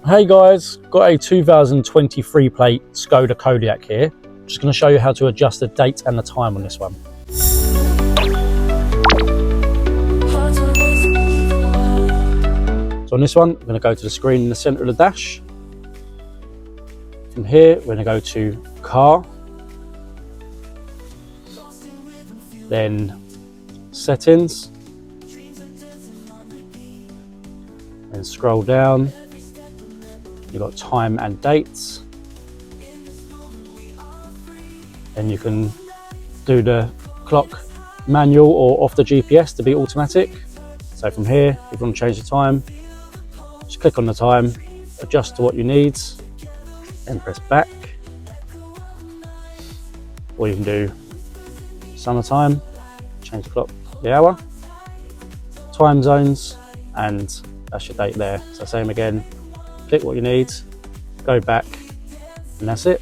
Hey guys, got a 2023 plate SKODA Kodiaq here. Just going to show you how to adjust the date and the time on this one. So on this one, we're going to go to the screen in the center of the dash. From here, we're going to go to car, then settings, then scroll down. You've got time and dates. And you can do the clock manual or off the GPS to be automatic. So from here, if you want to change the time, just click on the time, adjust to what you need, and press back. Or you can do summertime, change the clock, the hour, time zones, and that's your date there. So same again, click what you need, go back, and that's it.